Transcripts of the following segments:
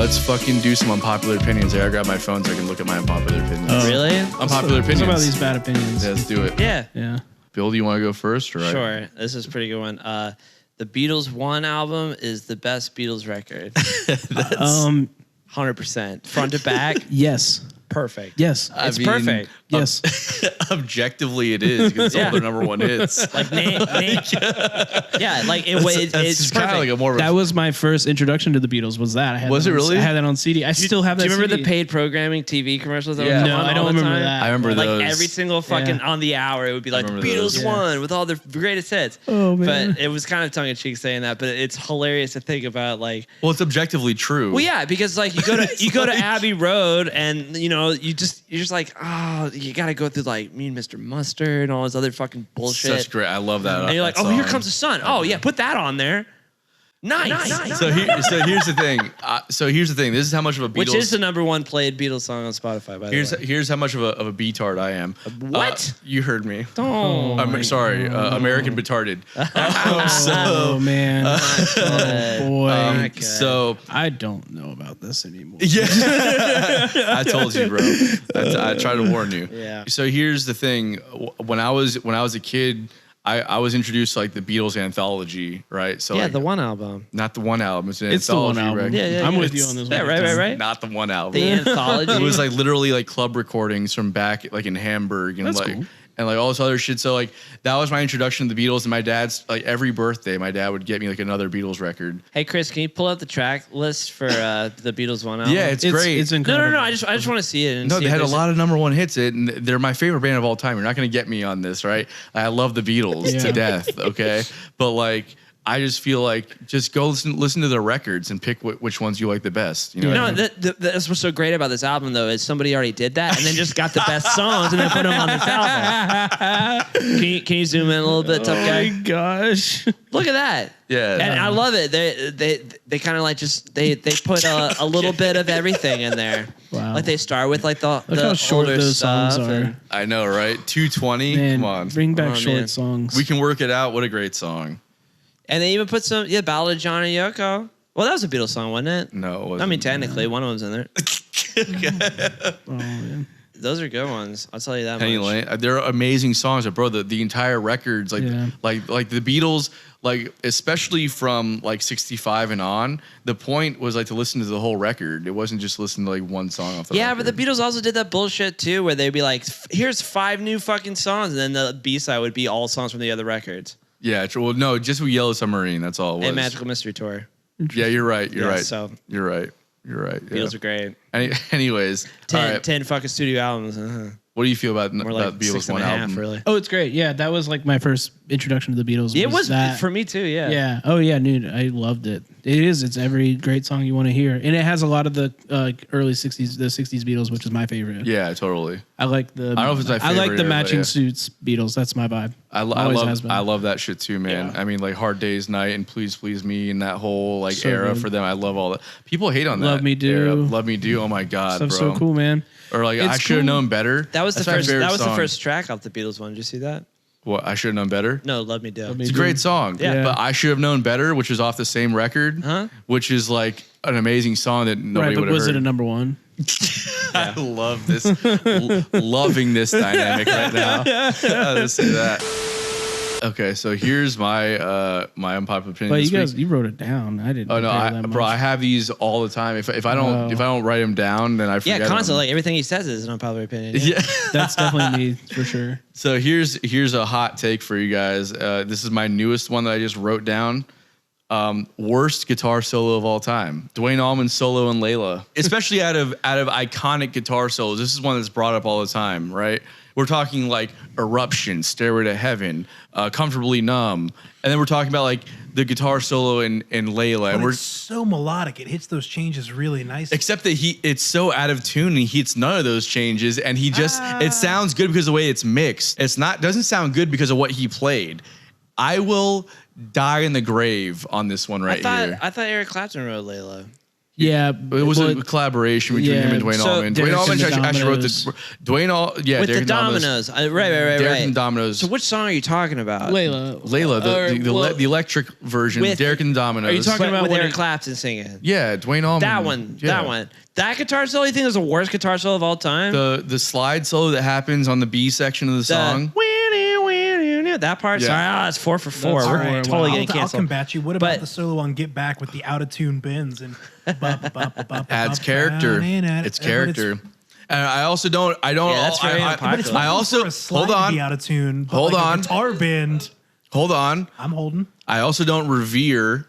Let's fucking do some unpopular opinions. I gotta grab my phone so I can look at my unpopular opinions. Really? Unpopular opinions. What about these bad opinions? Yeah, let's do it. Yeah. Bill, do you want to go first? Or Sure. This is a pretty good one. The Beatles 1 album is the best Beatles record. 100%. Front to back. Yes. Perfect. Yes. It's perfect. Yes. Objectively, it is because it's all their number one hits. Like, yeah, like it's kind of like a more of a, That was my first introduction to the Beatles. Was that? I had Was that it on- really? I had that on CD. I still have that. Do you remember CD. the paid programming TV commercials? That Yeah. would No, come on I all don't the remember time? that. I remember Like those. every single fucking on the hour, it would be like the remember Beatles those. 1 with all their greatest hits. Oh, man. But it was kind of tongue in cheek saying that, but it's hilarious to think about. Like, well, it's objectively true. well, yeah, because like you go to Abbey Road, and you're just like, oh, you got to go through like Me and Mr. Mustard and all this other fucking bullshit. Such great. I love that. And you're like, that oh, here song. comes the sun. Oh yeah, put that on there. Nice. So here's the thing. This is how much of a Beatles. Which is the #1 played Beatles song on Spotify, by the way. Here's how much of a B-tard I am. What? You heard me. Oh, I'm sorry. American Betarded. Oh man. Oh boy. Okay. So I don't know about this anymore. yeah, I told you, bro. I tried to warn you. Yeah. So here's the thing. When I was a kid, I was introduced to like the Beatles anthology, right? So yeah, like, the one album. not the one album. It's an It's the one anthology album. record. Yeah, I'm with It's- you on this Yeah, one. right. Not the one album. The anthology. It was like literally like club recordings from back like in Hamburg and That's like cool. and like all this other shit. So like that was my introduction to the Beatles. And my dad's like every birthday, my dad would get me like another Beatles record. Hey Chris, can you pull up the track list for the Beatles one album? Yeah, it's great. It's incredible. No. I just want to see it. And No, see they if had a there's- lot of #1 hits. And they're my favorite band of all time. You're not gonna get me on this, right? I love the Beatles Yeah. to death. Okay, but like. I just feel like just go listen to their records and pick which ones you like the best. You know, what I No, mean? that's what's so great about this album, though, is somebody already did that and then just got the best songs and then put them on this album. Can you zoom in a little bit, tough Oh my guy? gosh. Look at that. Yeah. And I love it. They kind of like just they put a little bit of everything in there. Wow. Like they start with like the Look how short older those songs stuff are. and- I know, right? 220. Man, Come on. bring back Oh, short man. songs. We can work it out. What a great song. And they even put some Ballad of John and Yoko. Well, that was a Beatles song, wasn't it? No, it wasn't. I mean, technically, one of them's in there. Oh man. Those are good ones. I'll tell you that Penny much. Lane. They're amazing songs, but bro. The entire records, like Yeah. like the Beatles, like especially from like 65 and on. The point was like to listen to the whole record. It wasn't just listen to like one song off the Yeah, record. but the Beatles also did that bullshit too, where they'd be like, "Here's 5 new fucking songs," and then the B-side would be all songs from the other records. Yeah, well, no, just with Yellow Submarine. That's all it was. And Magical Mystery Tour. Yeah, you're right. You're Yeah, right. so- You're right. You're right. Yeah. Beatles are great. Anyways, 10, all right. 10 fucking studio albums. What do you feel about More like about Beatles 6 and one a half, album? really. Oh, it's great. Yeah, that was like my first introduction to the Beatles. It was that. for me too. Yeah. Yeah. Oh yeah, dude. I loved it. It is. It's every great song you want to hear, and it has a lot of the early '60s, the '60s Beatles, which is my favorite. Yeah, totally. I like the. I don't know if it's my I like favorite the era, but matching yeah. suits Beatles. That's my vibe. Always has been. I love that shit too, man. Yeah. I mean, like Hard Day's Night and Please Please Me and that whole like So era good. for them. I love all that. People hate on that. Love Me Do. era. Love Me Do. Oh my god, Stuff's bro. so cool, man. Or like I It's should have cool. known better. That was That's the my first. favorite That was song. the first track off the Beatles one. Did you see that? What I should have known better. No, Love Me Do. Love Me It's a Do. great song. Yeah. But I should have known better, which is off the same record. Huh? Which is like an amazing song that nobody Right, would but have was heard. it a #1? I love this. Loving this dynamic right now. Let's say that. Okay, so here's my my unpopular opinion. But this you week. guys, you wrote it down. I didn't. Oh no, prepare that bro! much. I have these all the time. If I don't write them down, then I forget. Yeah, constantly. them. Like everything he says is an unpopular opinion. Yeah. That's definitely me for sure. So here's a hot take for you guys. This is my newest one that I just wrote down. Worst guitar solo of all time. Dwayne Allman's solo in Layla. Especially out of iconic guitar solos. This is one that's brought up all the time, right? We're talking like Eruption, Stairway to Heaven, Comfortably Numb. And then we're talking about like the guitar solo in Layla. But And we're it's so melodic. It hits those changes really nicely. except that it's so out of tune and he hits none of those changes and he just it sounds good because of the way it's mixed. Doesn't sound good because of what he played. I will die in the grave on this one right here. I thought Eric Clapton wrote Layla. Yeah, It was a collaboration between him and Dwayne So Allman. Dwayne Derek Allman and the actually wrote this. Dominoes. Yeah, with Derek the and Dominoes. Right. Derek and the Dominoes. So which song are you talking about? Layla. Layla, the electric version With- of Derek and the Dominoes. Are you talking about with when Eric it- Clapton singing? Yeah, Dwayne Allman. That one. Yeah. That one. That guitar solo, you think is the worst guitar solo of all time? The slide solo that happens on the B section of the song. That part. Yeah. Sorry, it's 4 for 4. That's We're all right. totally I'll getting canceled. combat you. What about But- the solo on Get Back with the out-of-tune bends and Adds character. It's character. And I also don't. I don't. Yeah, that's very But it's unpopular. I also hold on. Out of tune. Hold on. Guitar bend. Hold on. I'm holding. I also don't revere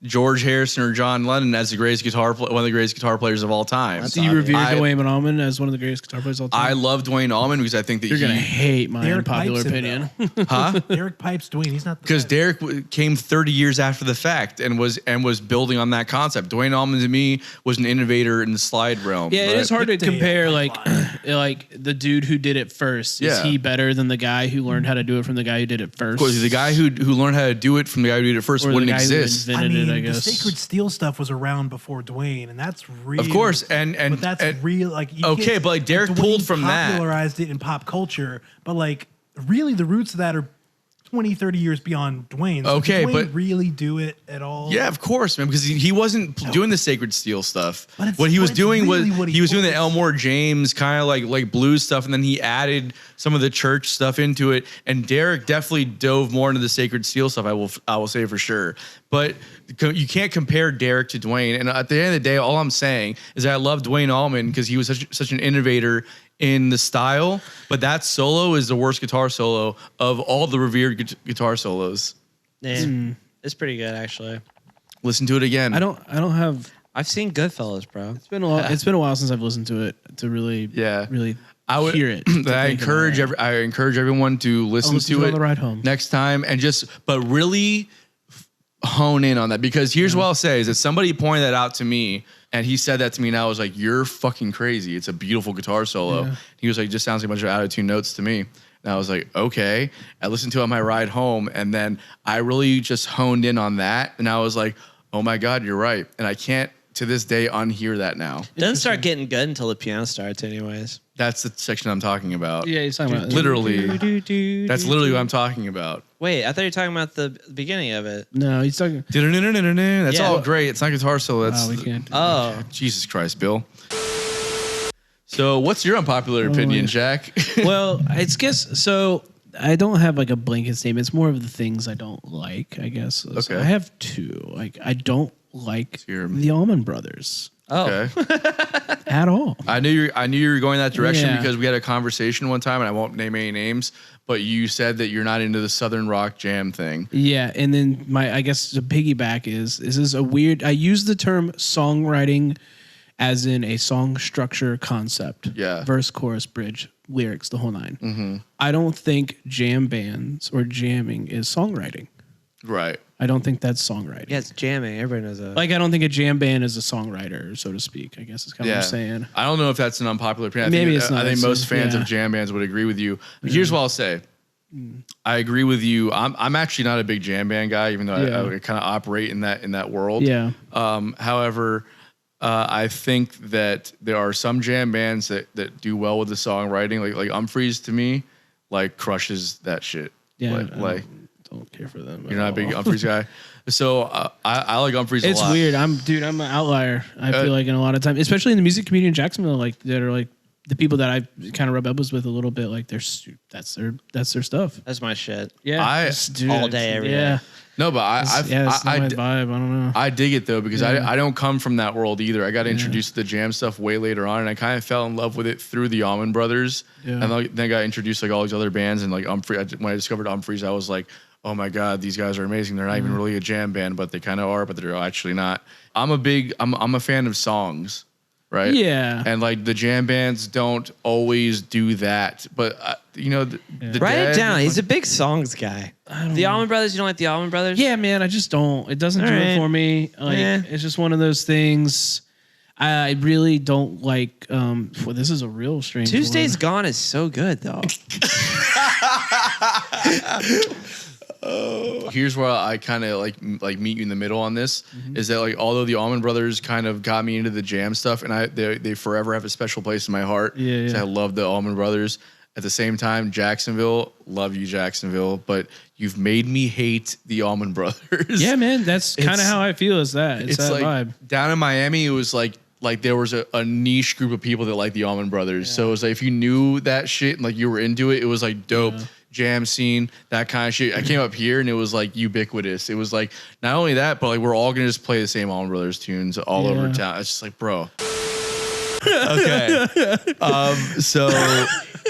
George Harrison or John Lennon as the greatest one of the greatest guitar players of all time. So you revere I- Dwayne Allman as one of the greatest guitar players of all I time? love Dwayne Allman because I think that You're going to hate my Derek unpopular Pipes him, opinion. huh? Derek Pipes Dwayne. He's not the Because best. Derek came 30 years after the fact and was building on that concept. Dwayne Allman to me was an innovator in the slide realm. Yeah, it is hard to Dictate compare on like like the dude who did it first. Is Yeah. he better than the guy who learned how to do it from the guy who did it first? Of course, the guy who learned how to do it from the guy who did it first Or the wouldn't guy who exist. invented I mean, it, I the guess. Sacred Steel stuff was around before Dwayne, and that's real. Of course, and but that's and- real. Like you okay, can't- but like Derek Dwayne pulled from that. popularized it in pop culture, but like really the roots of that are 20, 30 years beyond Dwayne. So Okay, did Dwayne but- really do it at all? Yeah, of course, man, because he wasn't doing the Sacred Steel stuff. But it's- What he was but it's doing was really what he he was doing the was. Elmore James kind of like blues stuff, and then he added some of the church stuff into it. And Derek definitely dove more into the Sacred Steel stuff. I will say for sure. But you can't compare Derek to Dwayne. And at the end of the day, all I'm saying is that I love Dwayne Allman because he was such an innovator in the style. But that solo is the worst guitar solo of all the revered guitar solos. Yeah, it's pretty good actually. Listen to it again. I don't have. I've seen Goodfellas, bro. It's been a while since I've listened to it to really really I would hear it. I encourage everyone to listen listen to to it it on the ride home. next time and but really hone in on that, because here's what I'll say is that somebody pointed that out to me and he said that to me and I was like, you're fucking crazy. It's a beautiful guitar solo. Yeah. He was like, it just sounds like a bunch of out-of-tune notes to me. And I was like, okay. I listened to it on my ride home and then I really just honed in on that and I was like, oh my God, you're right. And I can't to this day unhear that now. Doesn't start getting good until the piano starts, anyways. That's the section I'm talking about. Yeah, he's talking about Literally. That's literally what I'm talking about. Wait, I thought you were talking about the beginning of it. No, he's talking. That's Yeah. all great. It's not guitar solo. That's Oh, we can't. Oh, Jesus Christ, Bill. So, what's your unpopular opinion, Jack? Well, I guess so. I don't have like a blanket statement. It's more of the things I don't like, I guess. So Okay. I have two. Like I don't like Your- the Allman Brothers oh, Okay. at all. I knew you were going that direction Yeah. because we had a conversation one time, and I won't name any names, but you said that you're not into the Southern rock jam thing. Yeah, and then I guess the piggyback is this is a weird. I use the term songwriting as in a song structure concept. Yeah. Verse, chorus, bridge, lyrics, the whole nine. Mm-hmm. I don't think jam bands or jamming is songwriting. Right. I don't think that's songwriting. yeah, it's jamming. Everybody knows that. Like I don't think a jam band is a songwriter, so to speak. I guess is kind of Yeah. what I'm saying. I don't know if that's an unpopular opinion. Maybe it's not. I think It's most just- fans yeah. of jam bands would agree with you. Here's what I'll say. I agree with you. I'm actually not a big jam band guy, even though Yeah. I kind of operate in that world. Yeah. However, I think that there are some jam bands that do well with the songwriting. Like Humphreys to me, like crushes that shit. Yeah. Like don't care for them. you're not a big Humphreys guy. So I like Humphreys a It's lot. weird. I'm an outlier. I feel like in a lot of time, especially in the music community in Jacksonville, like that are like the people that I kind of rub elbows with a little bit. Like that's their stuff. That's my shit. Yeah, all day, every yeah. day. No, but That's not my vibe. I don't know. I dig it though because Yeah. I don't come from that world either. I got introduced to the jam stuff way later on, and I kind of fell in love with it through the Allman Brothers. Yeah. And then I got introduced to like all these other bands, and like when I discovered Humphreys, I was like, oh my God, these guys are amazing. They're not even really a jam band, but they kind of are, but they're actually not. I'm a fan of songs, right? Yeah. And like the jam bands don't always do that, but the Write it Dead- down. He's a big songs guy. The Allman Brothers. You don't like the Allman Brothers? Yeah, man. I just don't. It doesn't do All it right. for me. Like Yeah. it's just one of those things. I really don't like. Well, this is a real strange. Tuesday's one. Gone is so good though. Here's where I kind of like meet you in the middle on this. Is that like although the Allman Brothers kind of got me into the jam stuff, and they forever have a special place in my heart. Yeah, 'Cause I love the Allman Brothers. At the same time, Jacksonville, love you, Jacksonville, but you've made me hate the Allman Brothers. Yeah, man, that's kind of It's- how I feel. Is that it's that like vibe? down in Miami, it was like there was a niche group of people that like the Allman Brothers. So it was like if you knew that shit and like you were into it, it was like dope. Jam scene, that kind of shit. I came up here and it was like ubiquitous. It was like not only that, but like we're all gonna just play the same Allman Brothers tunes all over town. It's just like, bro. Okay.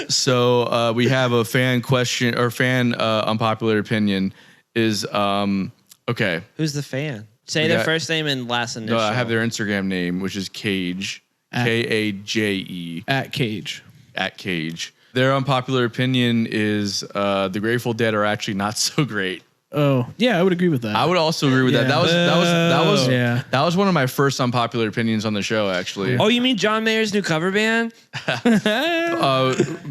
So we have a fan question or fan unpopular opinion is okay. Who's the fan? Say We their got- first name and last initial. No, I have their Instagram name, which is Cage, Kaje At Cage. @Cage. Their unpopular opinion is the Grateful Dead are actually not so great. Oh, yeah, I would agree with that. I would also agree with that. Yeah. That was one of my first unpopular opinions on the show, actually. Oh, you mean John Mayer's new cover band?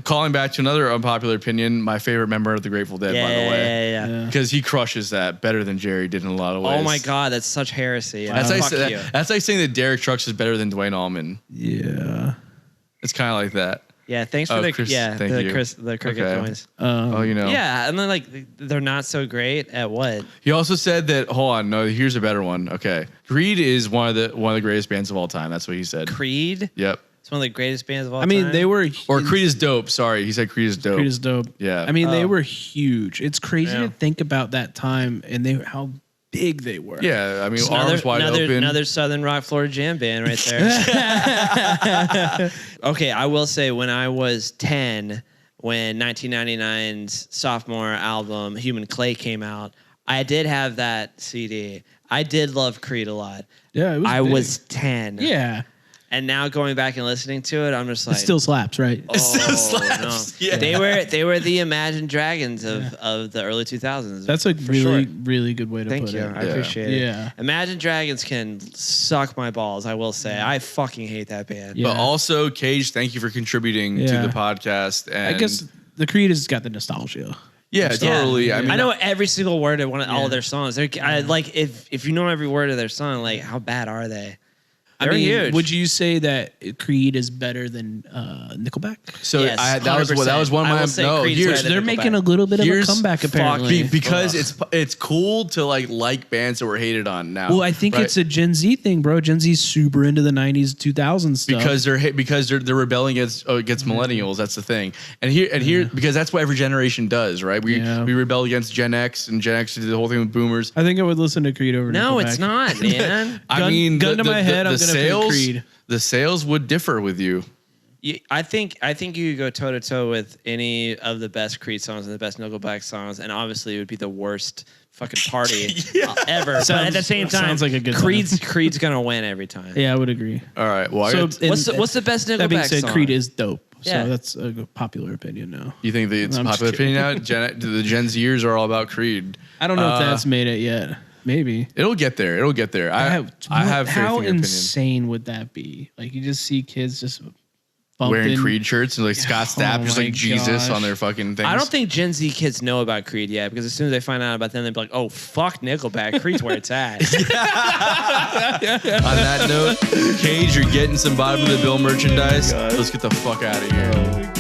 Calling back to another unpopular opinion, my favorite member of the Grateful Dead, by the way. Yeah. Because he crushes that better than Jerry did in a lot of ways. Oh my God, that's such heresy. That's like, Fuck you. that's like saying that Derek Trucks is better than Dwayne Allman. Yeah. It's kind of like that. Yeah, thanks for Oh, the Chris, the cricket Okay. noise. Oh, you know. Yeah, and then like they're not so great at what? He also said that. Hold on, no. Here's a better one. Okay, Creed is one of the greatest bands of all time. That's what he said. Creed. Yep. It's one of the greatest bands of all I time. mean, they were. Or Creed is dope. Sorry, he said Creed is dope. Creed is dope. Yeah. I mean, they were huge. It's crazy Yeah. to think about that time and how big they were. Yeah, I mean, Just arms wide open. Another Southern Rock Florida jam band right there. Okay, I will say when I was 10, when 1999's sophomore album Human Clay came out, I did have that CD. I did love Creed a lot. Yeah, it was I big. was 10. Yeah. And now going back and listening to it, I'm just like, It still slaps, right? oh, slaps. no. Yeah. They were the Imagine Dragons of the early 2000s. That's a for really, sure. really good way to Thank put you. it. I appreciate it. Yeah. Imagine Dragons can suck my balls, I will say. I fucking hate that band. Yeah. But also, Cage, thank you for contributing to Yeah. the podcast. And I guess the Creed has got the nostalgia. yeah, totally. I mean, I know every single word of all of their songs. I like if you know every word of their song, like how bad are they? They're huge. Would you say that Creed is better than Nickelback? So Yes, that was one of I my will say Creed is better than They're Nickelback. making a little bit of a Here's comeback, apparently. because it's cool to like bands that were hated on now. Well, I think right? it's a Gen Z thing, bro. Gen Z's super into the 90s, 2000s stuff. because they're rebelling against millennials. That's the thing. And here because that's what every generation does, right? We rebel against Gen X, and Gen X did the whole thing with boomers. I think I would listen to Creed over No, Nickelback. it's not, man. I mean, gun to my head, I'm the gonna pick sales, Creed. the sales would differ with you. I think you could go toe to toe with any of the best Creed songs and the best Nickelback songs, and obviously it would be the worst fucking party ever. But at the same time, sounds like a good Creed's gonna win every time. Yeah, I would agree. All right. Well, What's the best Nickelback That being said, song? Creed is dope. Yeah. So that's a popular opinion now. you think that it's I'm just popular kidding. opinion now? The Gen Zers are all about Creed. I don't know if that's made it yet. Maybe. It'll get there. It'll get there. I have faith How in your opinion. insane would that be? Like you just see kids just bumping. Wearing Creed shirts and like Scott Stapp, just my like Jesus gosh. on their fucking things. I don't think Gen Z kids know about Creed yet, because as soon as they find out about them, they'll be like, "Oh fuck, Nickelback! Creed's where it's at." On that note, Cage, you're getting some bottom of the bill merchandise. Let's get the fuck out of here.